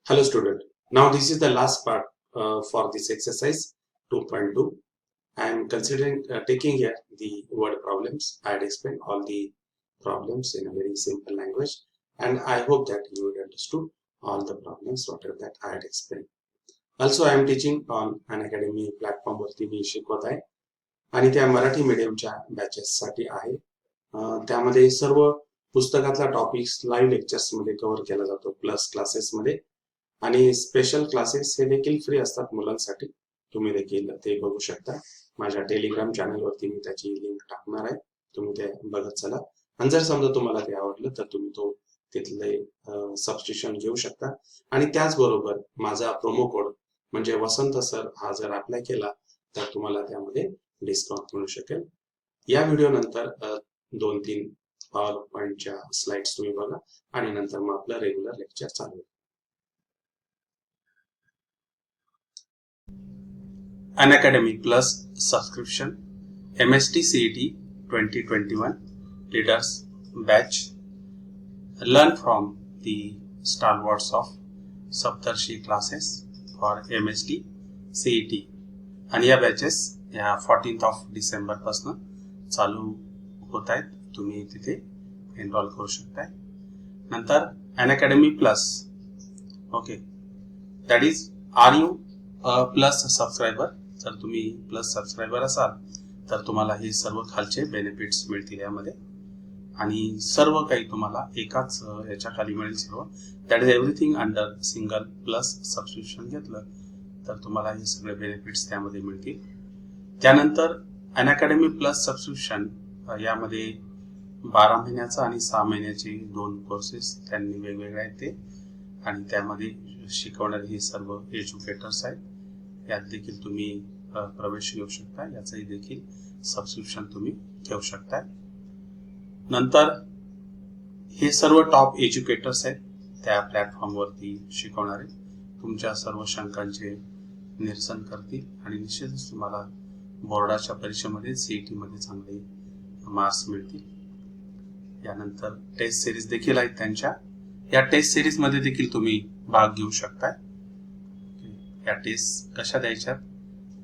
Hello student. Now this is the last part for this exercise 2.2. I am considering taking here the word problems. I had explained all the problems in a very simple language, and I hope that you would understood all the problems whatever that I had explained. Also I am teaching on an academy platform वरती मी शिकवत आहे आणि त्या Marathi मीडियमच्या batches साठी आहे. त्यामध्ये सर्व पुस्तकातला topics live lectures मध्ये cover केला जातो प्लस क्लासेस मध्ये आणि स्पेशल क्लासेस हे देखील फ्री असतात मुलांसाठी. तुम्ही देखील ते बघू शकता. माझ्या टेलिग्राम चॅनल वरती मी त्याची लिंक टाकणार आहे, तुम्ही ते बघत चला. आणि जर समजा तुम्हाला ते आवडलं तर तुम्ही तो तिथले सबस्क्रिप्शन घेऊ शकता. आणि त्याचबरोबर माझा प्रोमो कोड म्हणजे वसंत सर हा जर अप्लाय केला तर तुम्हाला त्यामध्ये डिस्काउंट मिळू शकेल. या व्हिडिओ नंतर 2-3 पॉवर पॉइंटच्या स्लाइड्स तुम्ही बघा आणि नंतर मग आपलं रेग्युलर लेक्चर चालू होईल. An Academy Plus subscription, MST Cd 2021 Leaders Batch. Learn from the stalwarts of Saptarshi classes for MST CET. आणि या बॅचेस या 14th of December पासून चालू होत आहेत. तुम्ही तिथे एनरोल करू शकता. नंतर An Academy Plus, okay, that is, are you a plus subscriber? जर तुम्ही प्लस सबस्क्रायबर असाल तर तुम्हाला हे सर्व खालचे बेनिफिट्स मिळतील यामध्ये आणि सर्व काही तुम्हाला एकाच याच्या खाली मिळेल सर्व. That is everything under single plus subscription घेतलं तर तुम्हाला हे सगळे बेनिफिट्स त्यामध्ये मिळतील. त्यानंतर अन अकॅडमी प्लस सबस्क्रिप्शन यामध्ये 12 महिन्याचा आणि 6 महिन्याचे 2 कोर्सेस त्यांनी वेगवेगळे आहेत ते, आणि त्यामध्ये शिकवणारे हे सर्व एज्युकेटर्स आहेत. यात देखील तुम्ही प्रवेश घेऊ शकता. याचंही देखील सबस्क्रिप्शन तुम्ही घेऊ शकता. नंतर हे सर्व टॉप एज्युकेटर्स आहेत त्या प्लॅटफॉर्मवरती शिकवणारे तुमच्या सर्व शंकांचे निरसन करतील आणि निश्चितच तुम्हाला बोर्डाच्या परीक्षेमध्ये सीईटी मध्ये चांगले मार्क्स मिळतील. यानंतर टेस्ट सिरीज देखील आहेत त्यांच्या. या टेस्ट सिरीज मध्ये देखील तुम्ही भाग घेऊ शकता. या टेस्ट कशा द्यायच्या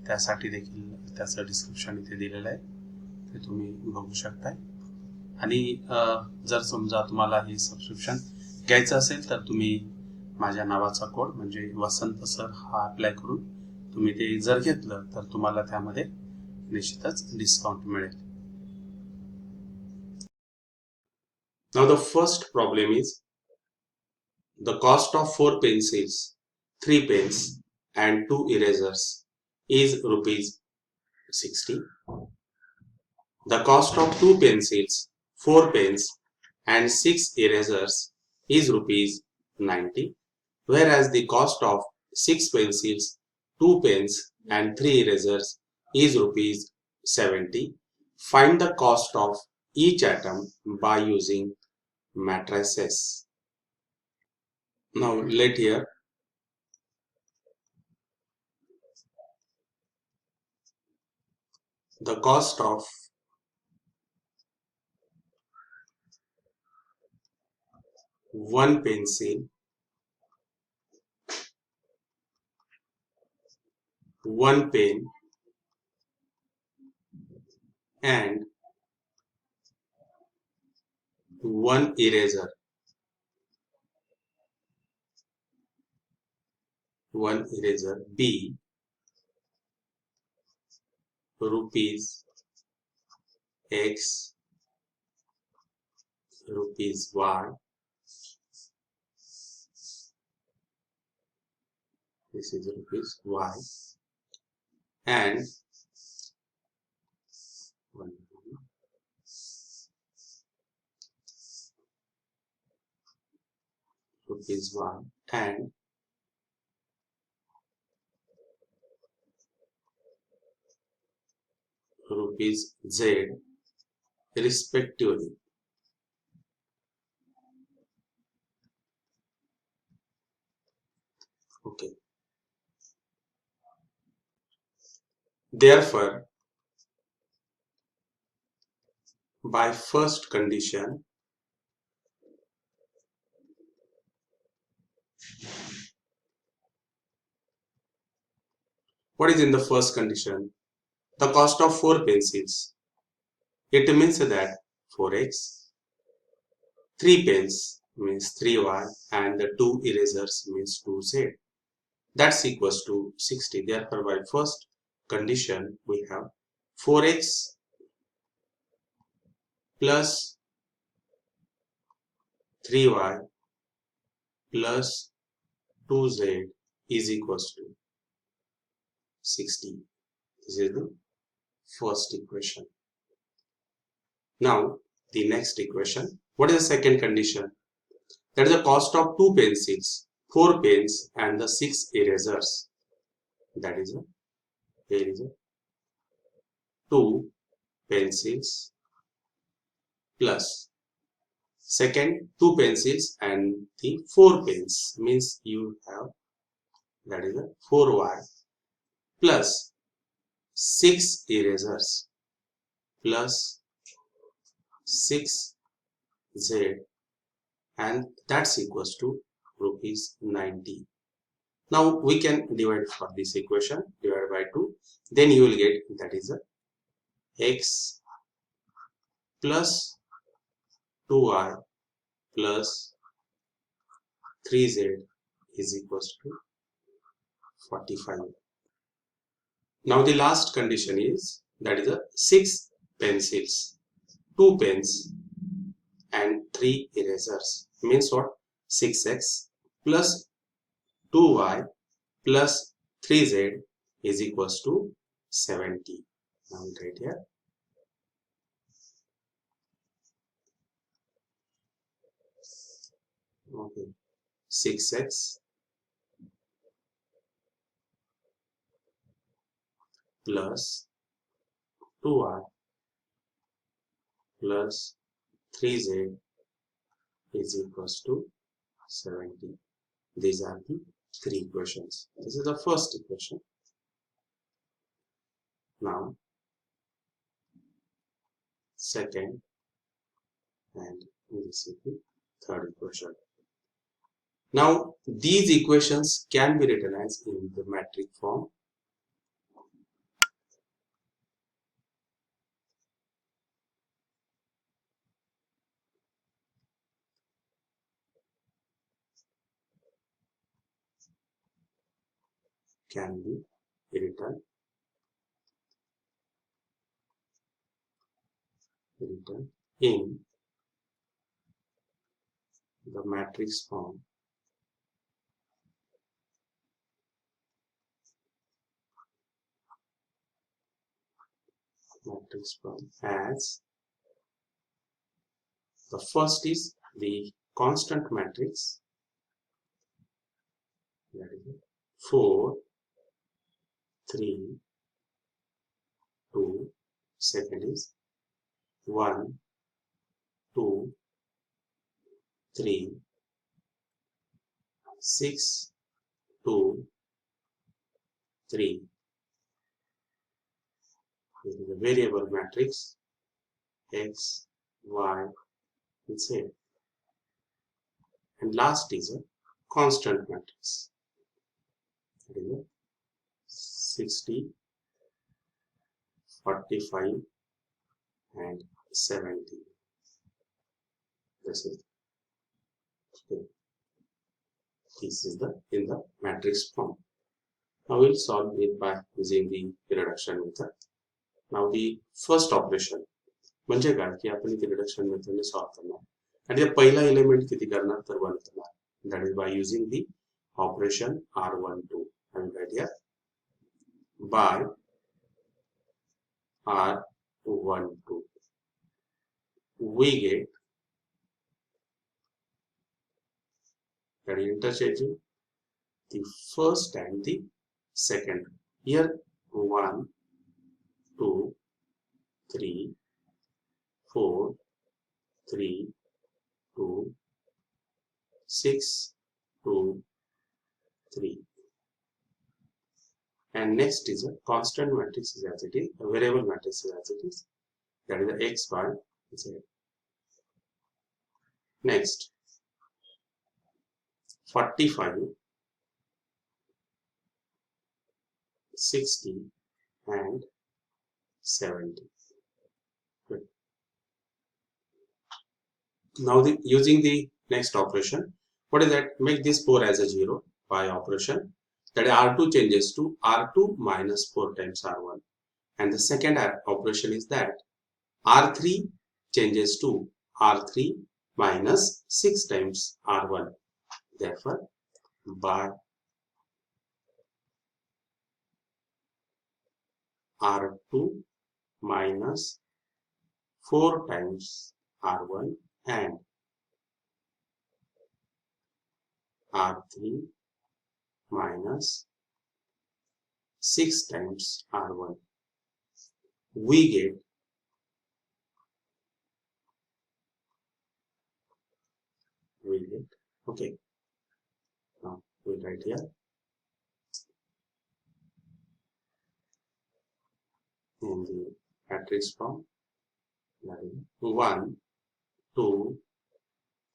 त्यासाठी देखील त्याचं डिस्क्रिप्शन इथे दिलेलं आहे, ते तुम्ही बघू शकता. आणि जर समजा तुम्हाला हे सबस्क्रिप्शन घ्यायचं असेल तर तुम्ही माझ्या नावाचा कोड म्हणजे वसंत सर हा अप्लाय करून तुम्ही ते जर घेतलं तर तुम्हाला त्यामध्ये निश्चितच डिस्काउंट मिळेल. Now the first problem is the cost of 4 pencils, 3 pens and 2 erasers is rupees 60. The cost of 2 pencils, 4 pens and 6 erasers is rupees 90, whereas the cost of 6 pencils, 2 pens and 3 erasers is rupees 70. Find the cost of each item by using matrices. Now let here the cost of one pencil, one pen and one eraser. One eraser B rupees X, rupees Y, this is rupees Y, and rupees Y and rupees Z respectively. Okay. Therefore, by first condition, What is in the first condition? The cost of 4 pencils. It means that 4x, 3 pens means 3y, and the 2 erasers means 2z. That's equals to 60. Therefore, by first condition, we have 4x plus 3y plus 2z is equals to 60. This is the first equation. Now, the next equation. What is the second condition? That is the cost of 2 pencils, 4 pens, and the 6 erasers. That is here is 2 pencils plus second 2 pencils and the 4 pens, means you have, that is 4y plus 6 erasers plus 6z, and that's equals to rupees 90. Now we can divide for this equation, divide by 2, then you will get, that is x plus 2y plus 3z is equals to 45. Now the last condition is, that is 6 pencils, 2 pens and 3 erasers, means what? 6x plus 2y plus 3z is equals to 70. Now right here. Okay, 6x plus 2y plus 3z is equals to 70. These are the 3 equations. This is the first equation. Now, second, and this is the third equation. Now, these equations can be written as in the metric form. Can be written in the matrix form as the first is the constant matrix, that is 4, 3, 2, second is 1, 2, 3, 6, 2, 3. This is a variable matrix x, y, and z. And last is a constant matrix. That is a 60, 45, and 70. This is okay. This is the in the matrix form. Now we'll solve it by using the reduction method. Now the first operation म्हणजे काय की आपण इथे reduction मेथडने solve करणार आणि पहिला element किती करणार तर 1 करणार. That is by using the operation R12. And right here by R12 we get that is interchanging the first and the second. Here 1, 2, 3, 4, 3, 2, 6, 2, 3. And next is a constant matrix is as it is, a variable matrix is as it is, that is the x, y, z. Next, 45 60 and 70. Good. Now using the next operation, what is that? Make this 4 as a 0 by operation. That R2 changes to R2 minus 4 times R1. And the second operation is that R3 changes to R3 minus 6 times R1. Therefore, by R2 minus 4 times R1 and R3 minus 6 times R1, we get okay. Now we write here in the matrix form, 1, 2,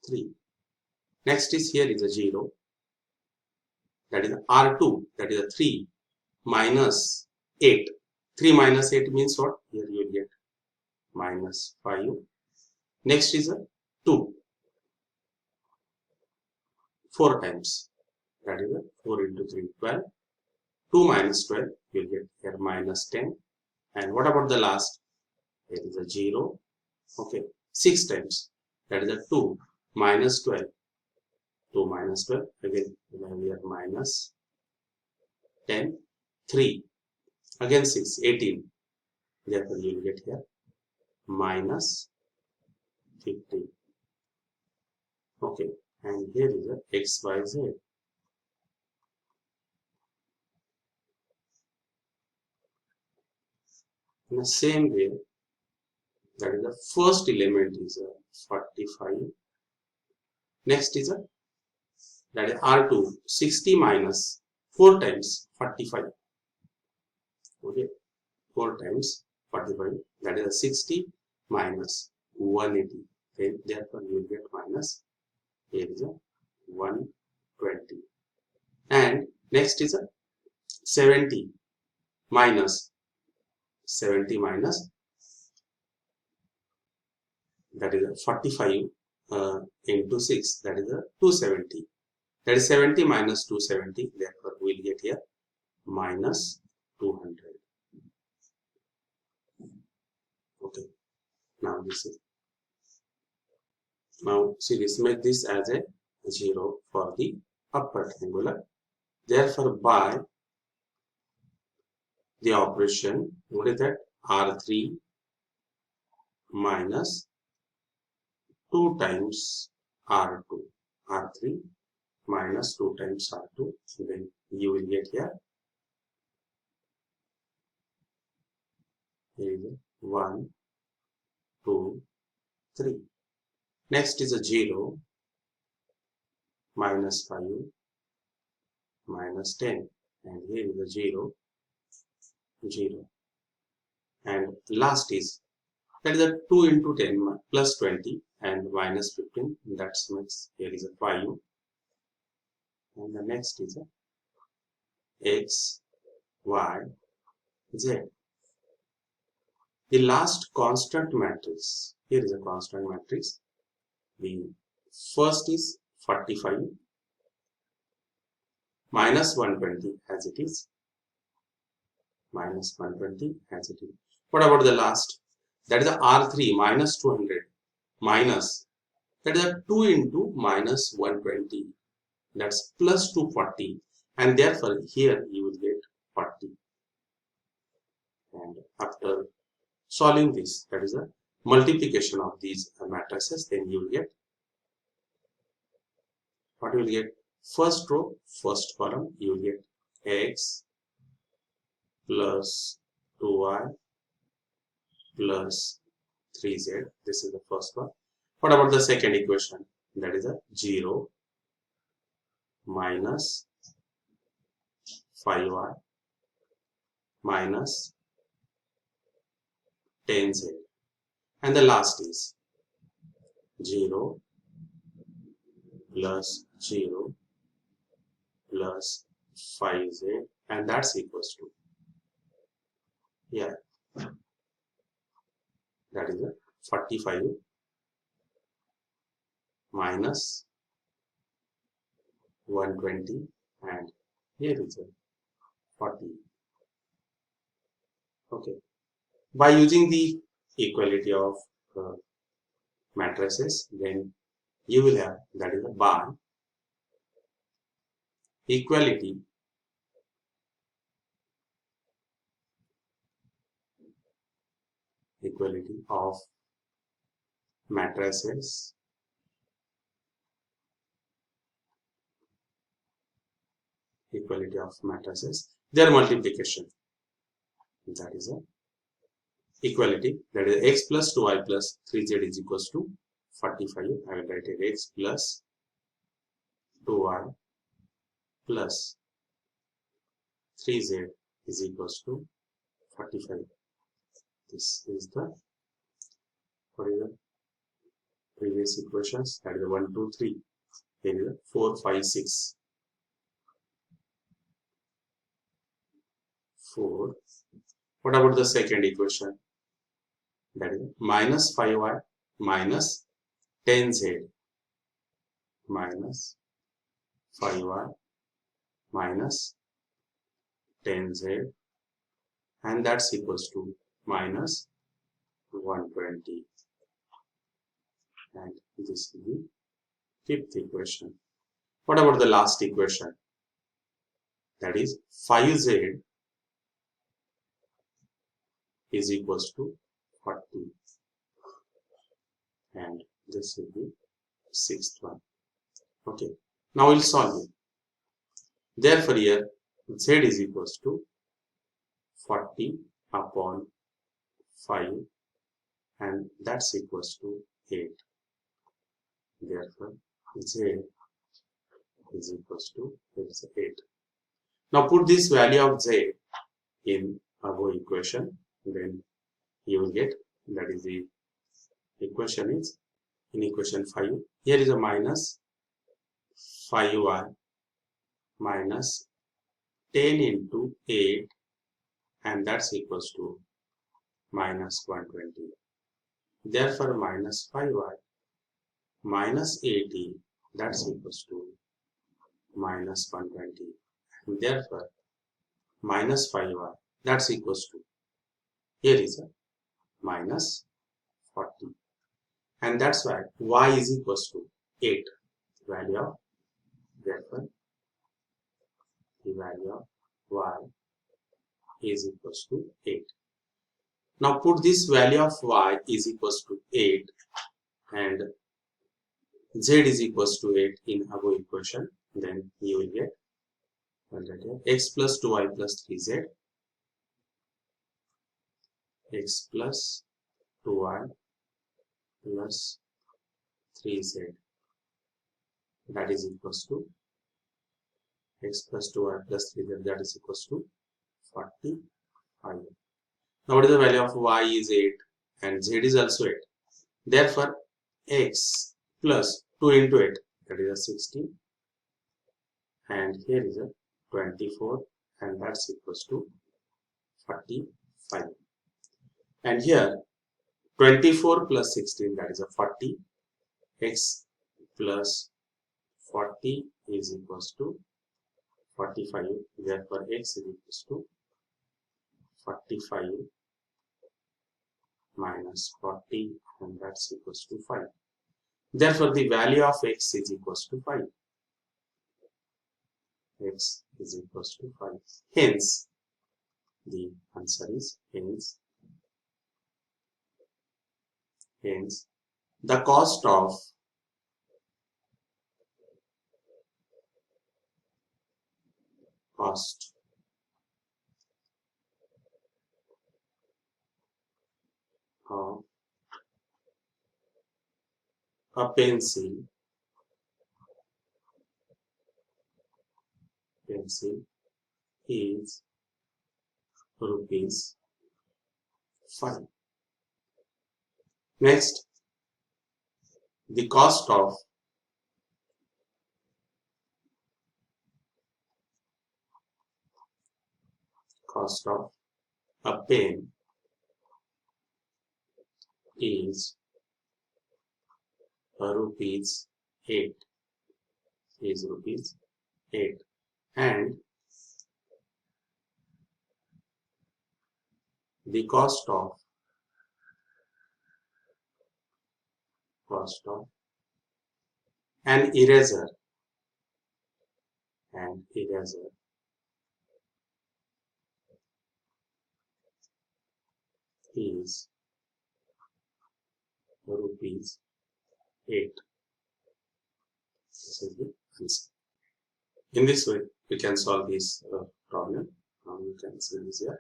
3. Next is here is a 0, that is R2, that is a 3 minus 8. 3 minus 8 means what? Here you will get minus 5. Next is a 2, 4 times, that is a 4 into 3, 12. 2 minus 12, you will get here minus 10. And what about the last? Here is a 0. Okay, 6 times, that is a 2 minus 12. 2 minus 12, again we are minus 10. 3, again 6, 18. Therefore, you will get here minus 15. Okay, and here is a x, y, z. In the same way, that is the first element is a 45. Next is a, that is R2, 60 minus 4 times 45. Okay, 4 times 45, that is a 60 minus 180. Then therefore you will get minus, here is a 120. And next is a 70 minus that is a 45 into 6, that is a 270. That is 70 minus 270, therefore we will get here minus 200. Okay, now this is, now see this, make this as a 0 for the upper triangular. Therefore, by the operation, what is that? R3 minus 2 times R2. R3 minus 2 times R2. Then you will get here, here is 1, 2, 3. Next is a 0, minus 5, minus 10. And here is a 0, 0. And last is, that is a 2 into 10 plus 20 and minus 15. That makes, here is a 5. And the next is a x, y, z. The last constant matrix, here is a constant matrix. The first is 45 minus 120 as it is, minus 120 as it is. What about the last? That is a R3 minus 200 minus, that is a 2 into minus 120, that's plus 240, and therefore here you will get 40. And after solving this, that is a multiplication of these matrices, then you will get, what you will get? First row, first column, you will get x plus 2y plus 3z. This is the first one. What about the second equation? That is a 0 minus 5y minus 10z. And the last is 0 plus 0 plus 5z, and that's equals to here, that is a 45 minus 120, and here is a 40. Okay. By using the equality of matrices, then you will have, that is a by equality of matrices their multiplication, that is a equality, that is x plus 2y plus 3z is equals to 45. I will write it x plus 2y plus 3z is equals to 45. This is the previous equations, that is 1, 2, 3. Here is 4, 5, 6. 4. What about the second equation? That is minus 5y minus 10z minus 5y minus 10z, and that's equals to minus 120. And this is the fifth equation. What about the last equation? That is 5z is equals to 40, and this will be sixth one. Okay, now we'll solve it. Therefore here z is equals to 40 upon 5, and that's equals to 8. Therefore z is equals to 8. Now put this value of z in above equation, then you will get, that is the equation is in equation 5. Here is a minus 5y minus 10 into 8, and that's equals to minus 120. Therefore minus 5y minus 80, that's equals to minus 120. And therefore minus 5y, that's equals to, here is a minus 40. And that's why y is equals to 8. Value of, therefore the value of y is equals to 8. Now put this value of y is equals to 8 and z is equals to 8 in above equation, then you will get x plus 2y plus 3z, x plus 2y plus 3z, that is equals to x plus 2y plus 3z, that is equals to 45. Now what is the value of y is 8 and z is also 8. Therefore x plus 2 into 8, that is a 16, and here is a 24, and that's equals to 45. And here 24 plus 16, that is a 40. X plus 40 is equals to 45. Therefore x is equals to 45 minus 40, and that's equals to 5. Therefore the value of x is equals to 5. X is equals to 5. Hence the answer is hence the cost of a pencil is rupees 5. Next, the cost of a pen is rupees 8 is rupees 8 and the cost of an eraser is rupees 8. This is the answer. In this way, we can solve this problem. Now you can see this here.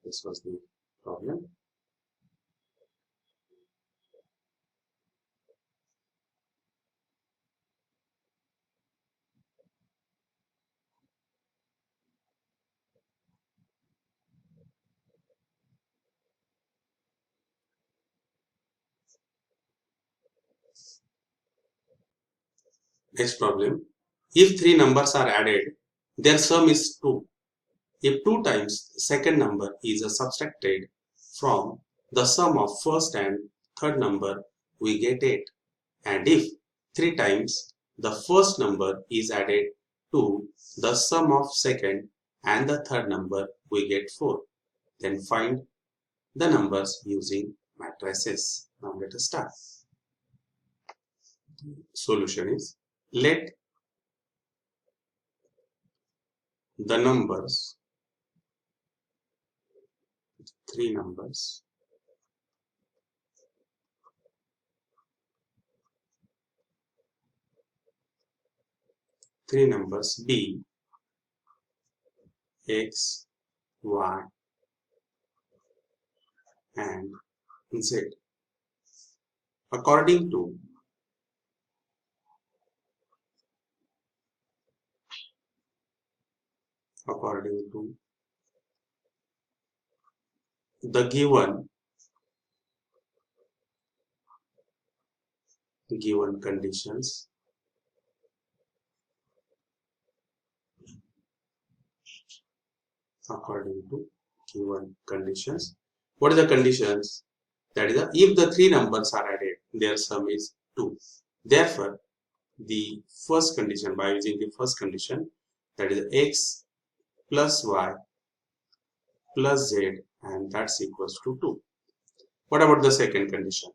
This was the problem. Next problem. If three numbers are added, their sum is 2. If 2 times second number is subtracted from the sum of first and third number, we get 8. And if 3 times the first number is added to the sum of second and the third number, we get 4. Then find the numbers using matrices. Now let us start. Solution is, let the numbers, three numbers, be x, y, and z according to the given conditions What are the conditions? That is, if the three numbers are added, their sum is 2. Therefore, the first condition, by using the first condition, that is x plus y plus z, and that's equals to 2. What about the second condition?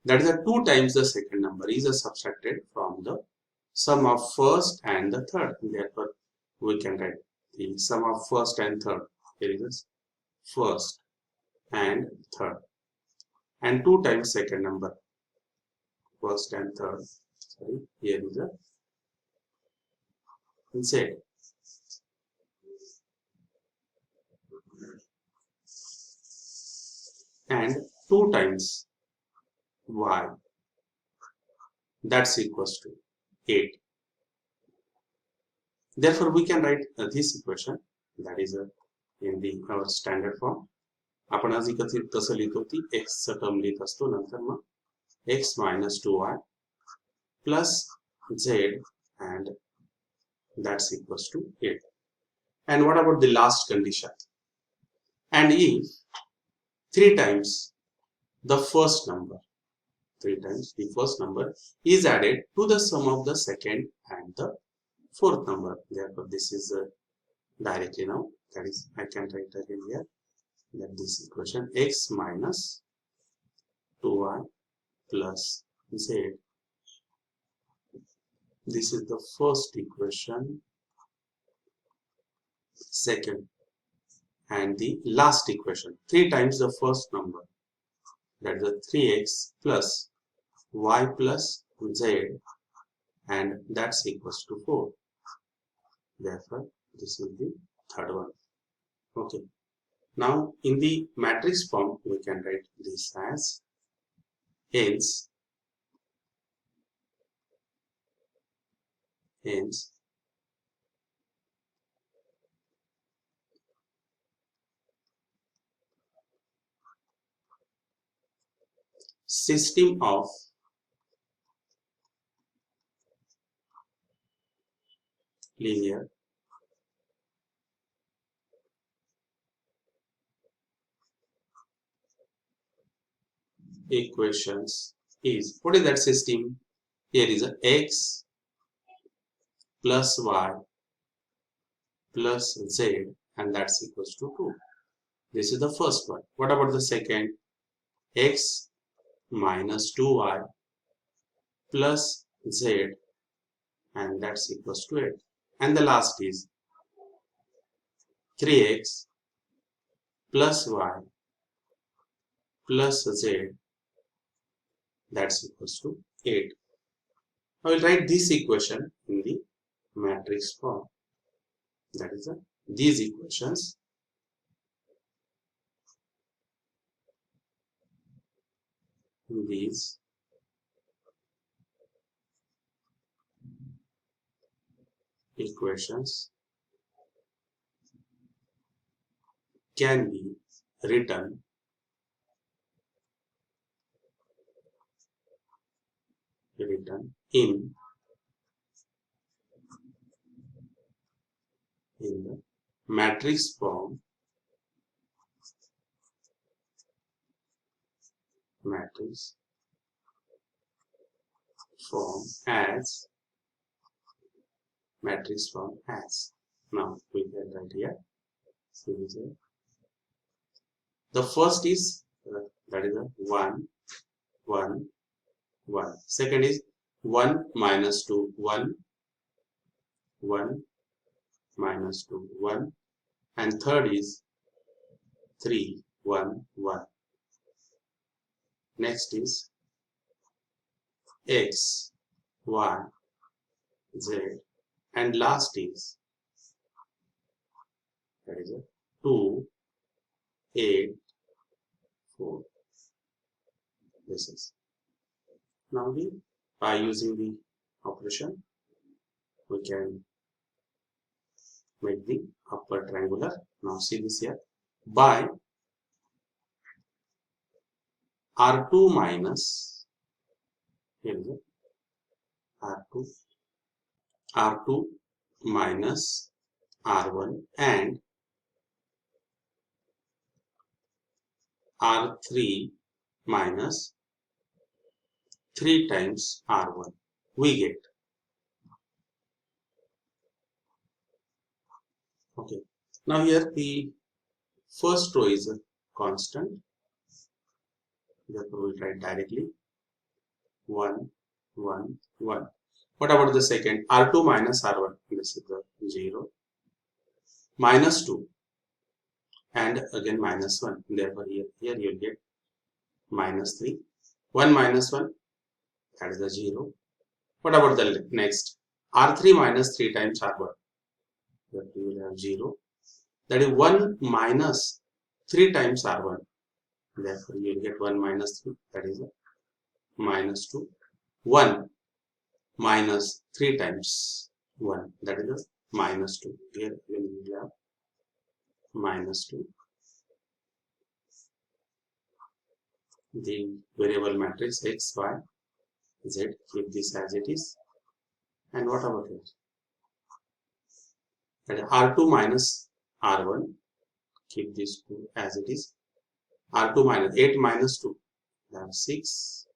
That is, 2 times the second number is subtracted from the sum of first and the third. Therefore, we can write the sum of first and third. Here is first and third, and 2 times second number, first and third. Sorry, here is a z. And 2 times y, that's equals to 8. Therefore, we can write this equation, that is in the our standard form. आपण आधी कसं लिहितो ती x चा term लिहित असतो, नंतर मग x minus 2y plus z, and that's equals to 8. And what about the last condition? And if 3 times the first number is added to the sum of the second and the fourth number, therefore this is directly now, that is, I can write again here that this equation x minus 2y plus z, this is the first equation, second, and the last equation 3 times the first number, that is the 3x plus y plus z, and that's equals to 4. Therefore, this is the third one. Okay. Now, in the matrix form, we can write this as hence system of linear equations is, what is that system? Here is a x plus y plus z, and that's equals to 2. This is the first one. What about the second? X minus 2y plus z, and that's equals to 8. And the last is 3x plus y plus z, that's equals to 8. I will write this equation in the matrix form. That is these equations. These equations can be written in the matrix form, as now we can write here. The first is that is a 1 1 1. Second is 1 minus 2 1 1 minus 2 1, and third is 3 1 1. Next is x y z, and last is that is a 2 8 4. This is now by using the operation we can make the upper triangular. Now see this here, by R2 minus, here is R2 minus R1 and R3 minus 3 times R1, we get. Okay, now here the first row is a constant, therefore we will write directly 1 1 1. What about the second? R2 minus R1, this is the 0, minus 2 and again minus 1, therefore here you will get minus 3. 1 minus 1, that is the 0. What about the next? R3 minus 3 times R1, that we will have 0. That is 1 minus 3 times R1, therefore you will get 1 minus 3, that is a minus 2. 1 minus 3 times 1, that is a minus 2. Here we will have minus 2. The variable matrix x, y, z, keep this as it is. And what about it? That is R2 minus R1, keep this 2 as it is. R2 minus 8 minus 2, that's 6.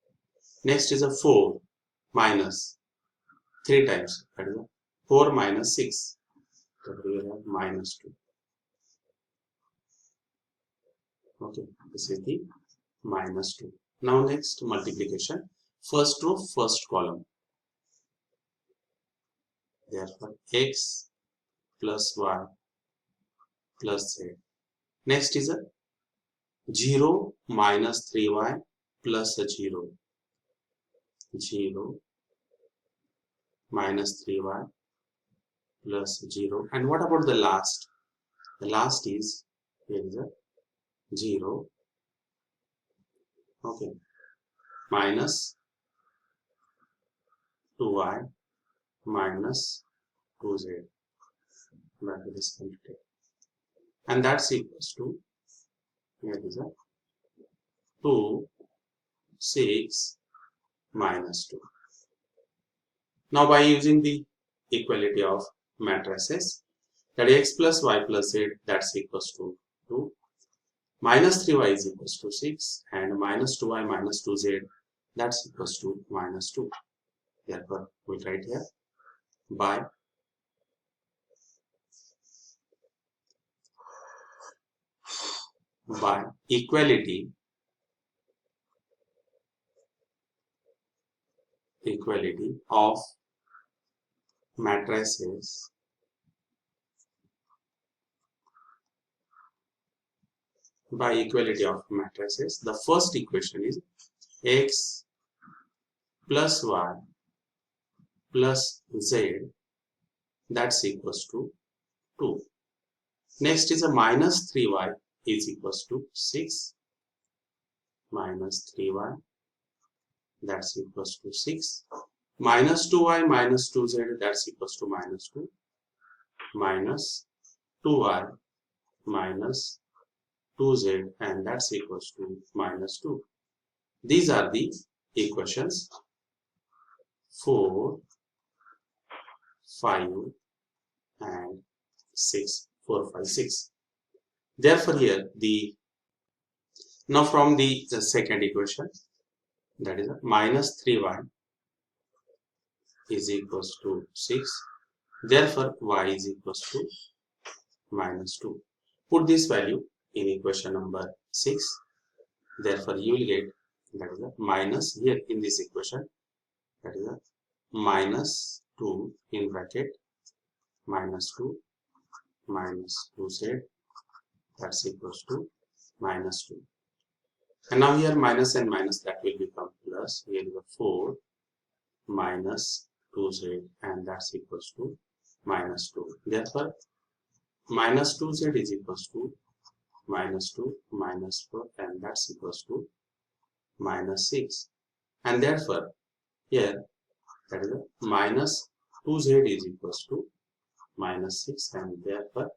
Next is a 4 minus 3 times, that is a 4 minus 6, so we will have minus 2. Okay, this is the minus 2. Now next multiplication, first row, first column. Therefore x plus y plus z. Next is a 0 minus 3y plus a 0. 0 minus 3y plus 0. And what about the last? The last is, here is a 0, okay, minus 2y minus 2z. That is completed. And that's equals to, here is a 2 6 minus 2. Now by using the equality of matrices, that x plus y plus z, that's equals to 2. Minus 3y is equals to 6 and minus 2y minus 2z, that's equals to minus 2. Therefore, we write here by equality of matrices the first equation is x plus y plus z, that's equals to 2. Next is a minus 3y is equals to 6 minus 3y, that's equals to 6. Minus 2y minus 2z, that's equals to minus 2. Minus 2y minus 2z, and that's equals to minus 2. These are the equations 4, 5 and 6. 4, 5, 6. Therefore, here now from the second equation, that is minus 3y is equals to 6. Therefore, y is equals to minus 2. Put this value in equation number 6. Therefore, you will get, that is a minus here in this equation, that is a minus 2 in bracket minus 2 minus 2z, that's equals to minus 2. And now here minus and minus, that will become plus. Here is a 4 minus 2z, and that's equals to minus 2. Therefore, minus 2z is equals to minus 2 minus 4, and that's equals to minus 6. And therefore, here, that is a minus 2z is equals to minus 6, and therefore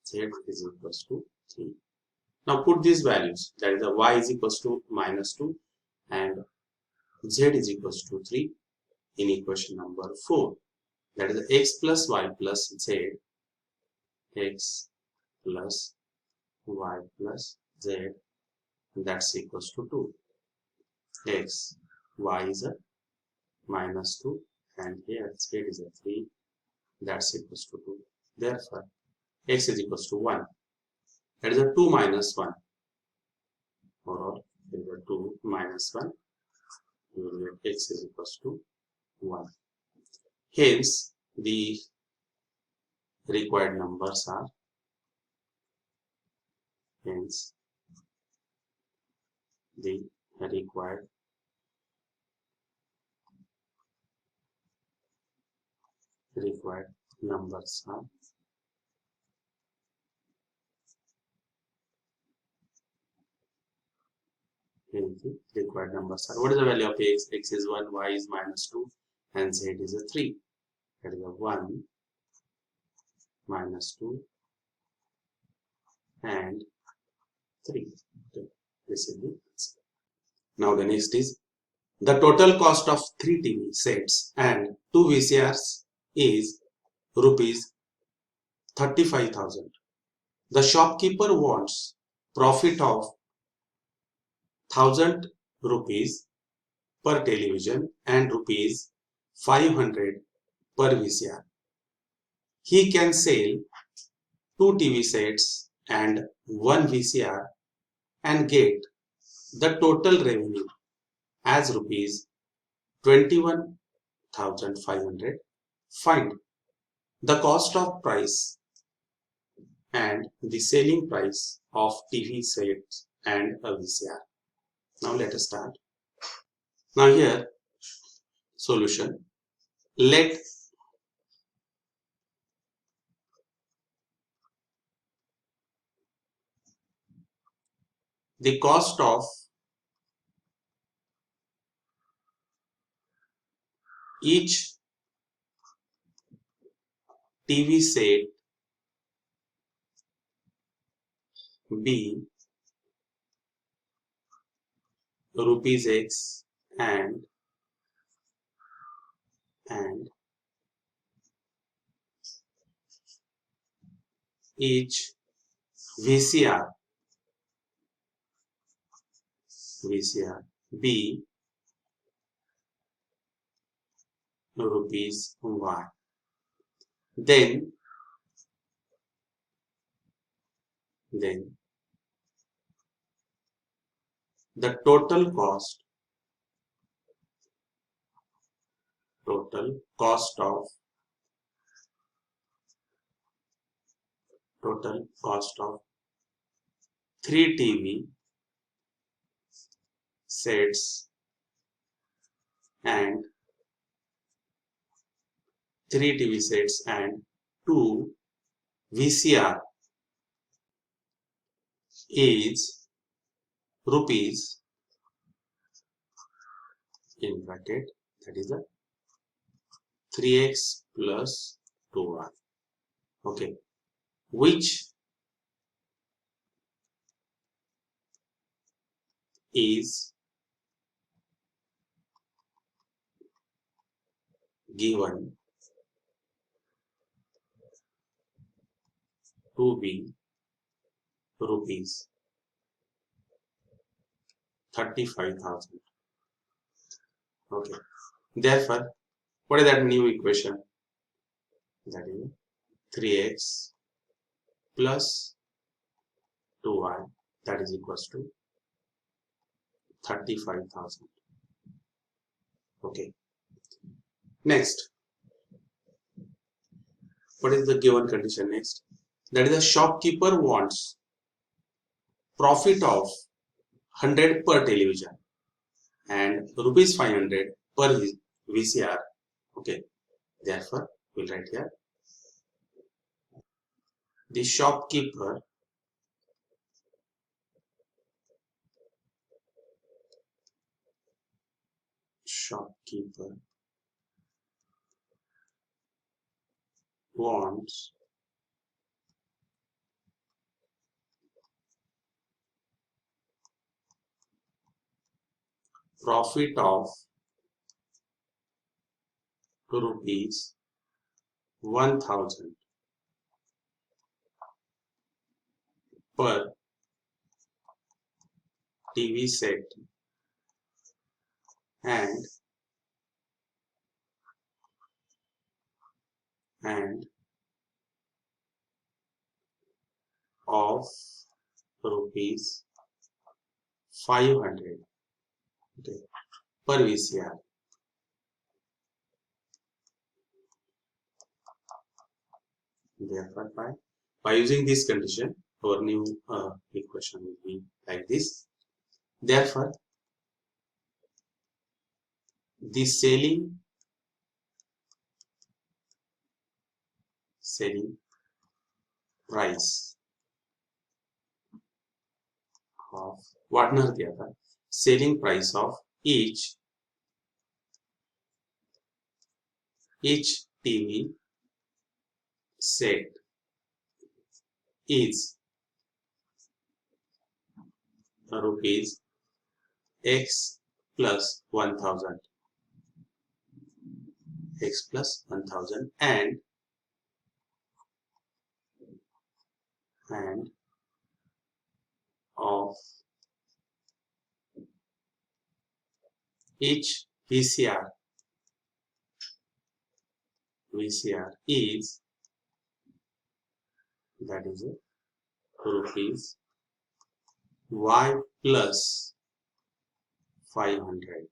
z is equals to 3. Now put these values, that is a y is equals to minus 2 and z is equals to 3 in equation number 4. That is x plus y plus z, x plus y plus z, that's equals to 2. X, y is a minus 2 and here z is a 3, that's equals to 2. Therefore, x is equals to 1. That is a 2 minus 1. Or there is a 2 minus 1. You will get x is equals to 1. Hence, the required numbers are, hence, the required numbers are what is the value of x? X is 1, y is minus 2 and z is a 3. That is a 1 minus 2 and 3. Okay. This is the answer. Now the next is the total cost of 3 TV sets and 2 VCRs is rupees 35,000. The shopkeeper wants profit of 1,000 rupees per television and rupees 500 per VCR. He can sell 2 TV sets and 1 VCR and get the total revenue as rupees 21,500. Find the cost of price and the selling price of TV sets and a VCR. Now let us start. Now here, solution. Let the cost of each TV set be rupees X and each VCR VCR. B, rupees Y. Then the total cost of 3 TV sets and 2 VCR is rupees in bracket, that is the 3x plus 2y. Okay, which is given to be rupees 35,000. Okay, therefore, what is that new equation? That is 3x plus 2y, that is equals to 35,000. Okay, next, what is the given condition next? That is the shopkeeper wants profit of 100 per television and rupees 500 per VCR. Okay, therefore we'll write here the shopkeeper wants profit of rupees 1,000 per TV set and of rupees 500, okay, per VCR. Therefore, by using this condition, our new equation will be like this. Therefore, the selling price of selling price of each TV set is rupees x plus 1,000 and of each VCR is, that is rupees y plus 500.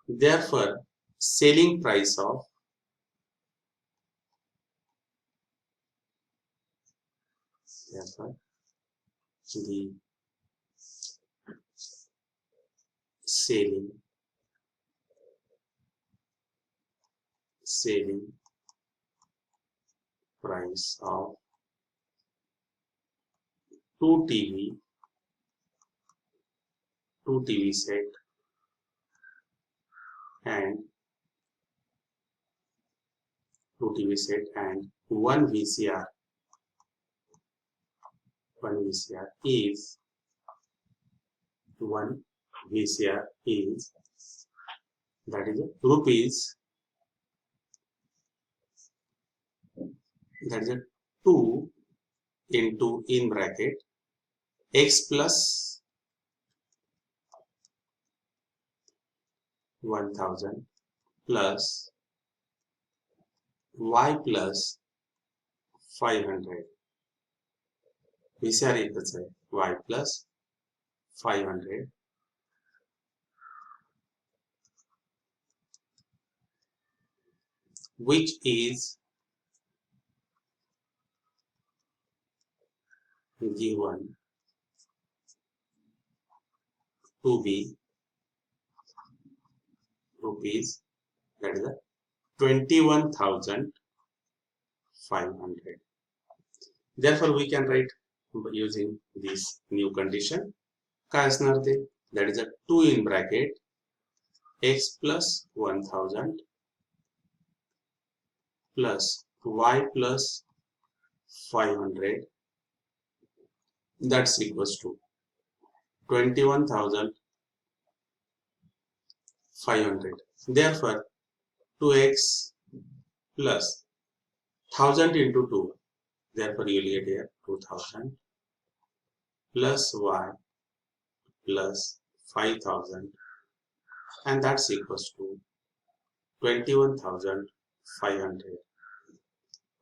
Therefore, selling price of the selling price of 2 TV set and 1 VCR is that is rupees, that is 2 into in bracket x plus 1000 plus y plus 500. विचार एकच आहे y plus 500 which is given to be rupees, that is the 21,500. Therefore we can write using this new condition. काय असणार ते? That is a 2 in bracket x plus 1000 plus y plus 500, that's equals to 21,500. Therefore 2x plus 1000 into 2, therefore you will get here 2000 plus y plus 5000, and that's equals to 21,500.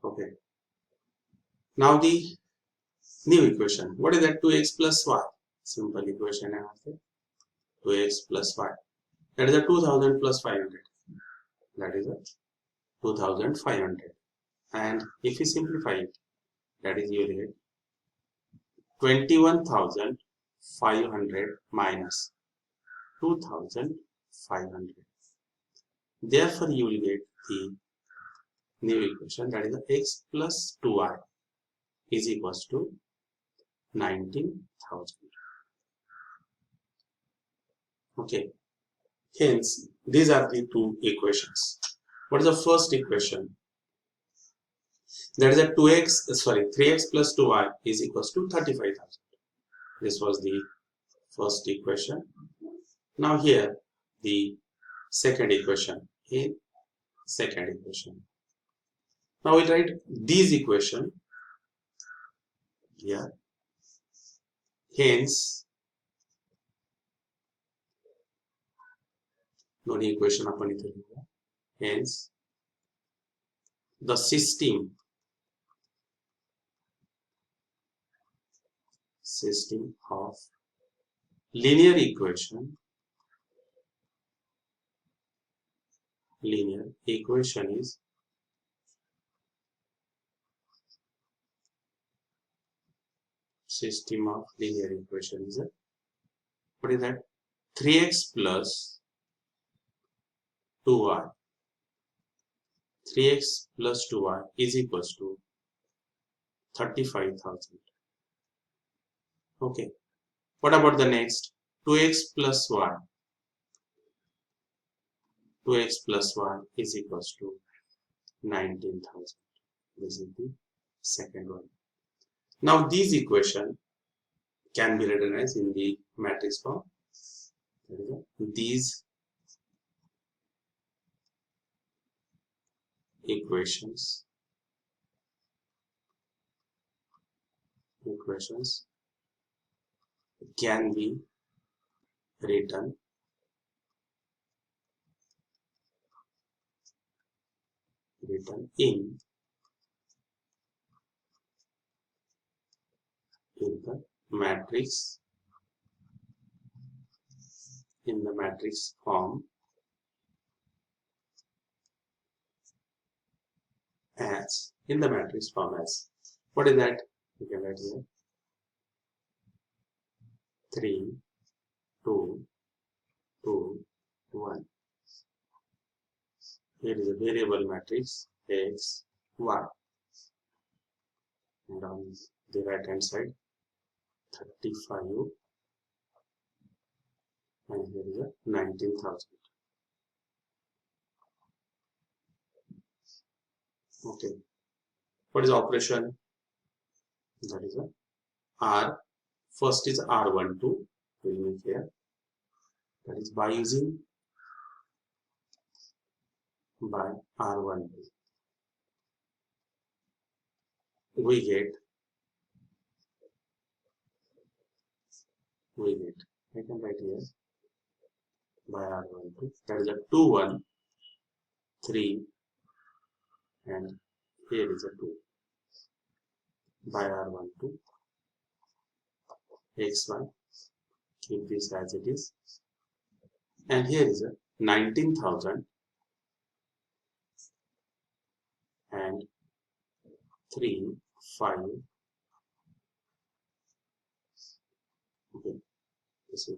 Okay. Now the new equation. What is that? 2x plus y. Simple equation. 2x plus y. That is a 2000 plus 500. That is a 2500. And if you simplify it, that is you will get 21,500 minus 2,500. Therefore, you will get the new equation, that is x plus 2y is equals to 19,000. Okay. Hence, these are the two equations. What is the first equation? That is a 3x plus 2y is equals to 35,000. This was the first equation. Now here the second equation. Now we write these equation here. Hence, दोन्ही equation आपण इथे लिहूया. Hence, the system of linear equation is system of linear equation is what is that? 3x plus 2y. 3x plus 2y is equals to 35,000. Okay. What about the next? 2x plus y. 2x plus y is equals to 19,000. This is the second one. Now these equation can be written as in the matrix form. These equations can be written in the matrix form as what is that? You can write here 3, 2, 2, 1. Here is a variable matrix x, y, and on the right hand side 35, and here is a 19,000. Okay. What is operation? That is a R. First is R12. We will make here. That is by using R12. We get we get, I can write here by R12, that is a 2, 1, 3, and here is a 2 by R12, xy, keep this as it is, and here is a 19,000 and 3, 5, okay, this way.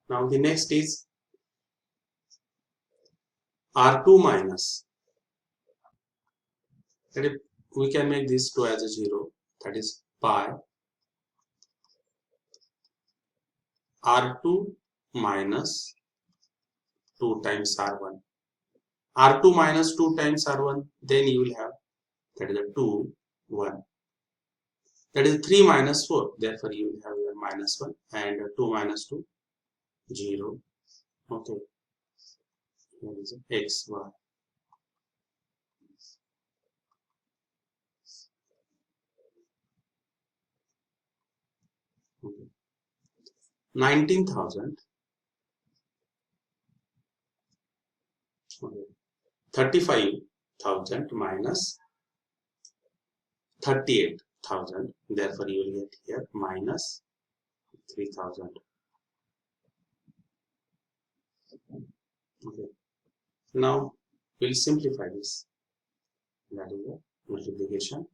Now the next is R2 minus, that is, we can make this 2 as a 0, that is pi R2 minus 2 times R1. R2 minus 2 times R1, then you will have, that is a 2, 1. That is 3 minus 4, therefore you will have your minus 1, and 2 minus 2, 0. Okay, here is a x, y. Okay. 19,000, okay. 35,000 minus 38,000, therefore you will get here minus 3,000. Okay. Now we'll simplify this. That is the multiplication.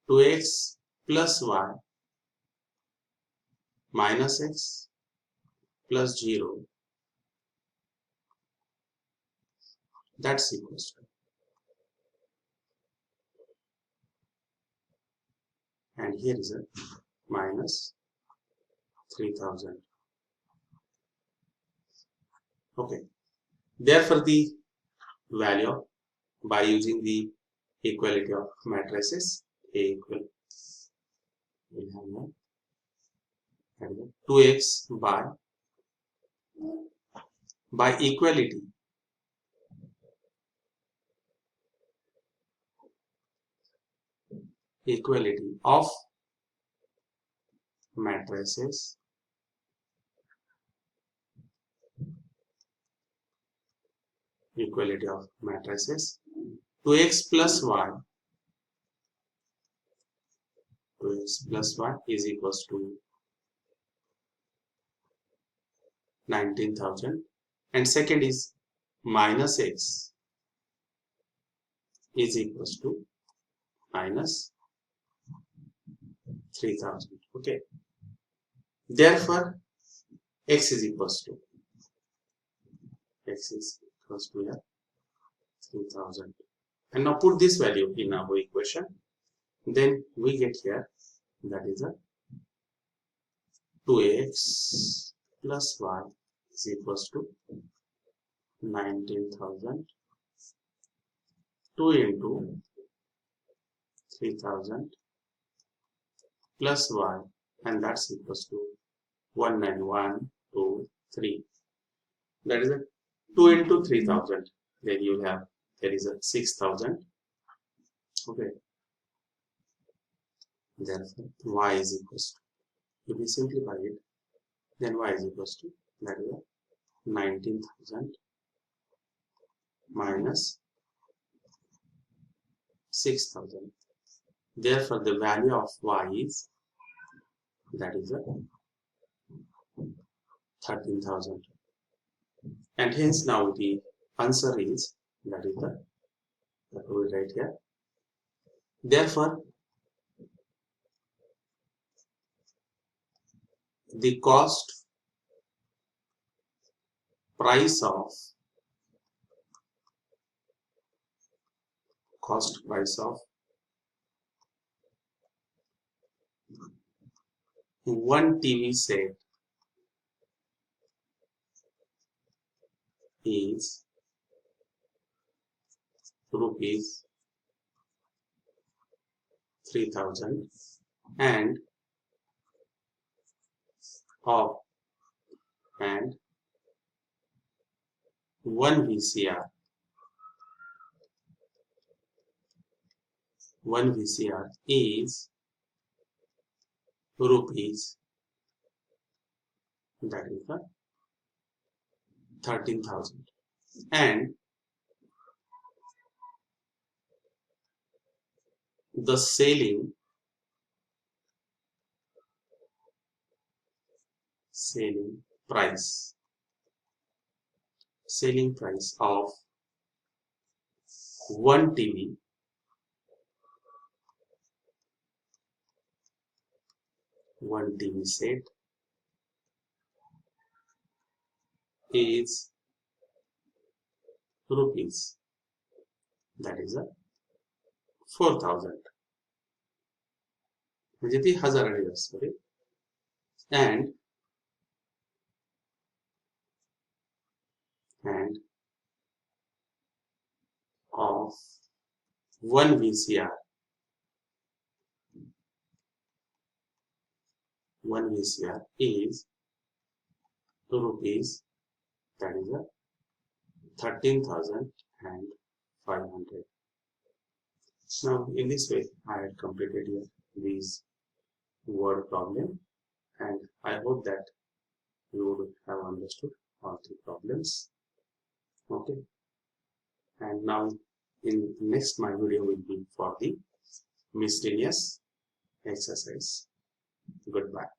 Two x plus y minus x plus 0, that's equals to, and here is a minus 3,000. Okay, therefore the value by using the equality of matrices, A equal, we'll have now 2x by equality of matrices equality of matrices 2x plus y, 2x plus y is equals to 19,000, and second is minus x is equals to minus 3,000. Okay, therefore x is equals to here 3,000, and now put this value in our equation, then we get here, that is a 2x plus y is equals to 19,000, 2 into 3,000 plus y, and that's equals to 19123. That is a 2 into 3,000. Then you have, there is a 6,000. Okay. Therefore, y is equals to, if we simplify it, then y is equals to, that is a 19,000 minus 6,000. Therefore, the value of y is, that is a 13,000. And hence now the answer is, that is the, that we write here. Therefore, the cost price of 1 TV set is rupees 3,000, and of and 1 VCR one VCR is rupees, that is the 13,000, and the selling price of one TV set is rupees, that is a 4,000, म्हणजे ती हजाराने जास्त आहे. and of one VCR is rupees, that is a 13,500. Now in this way I had completed here these word problem, and I hope that you would have understood all three problems. Okay, and now in next my video will be for the miscellaneous exercise. Goodbye.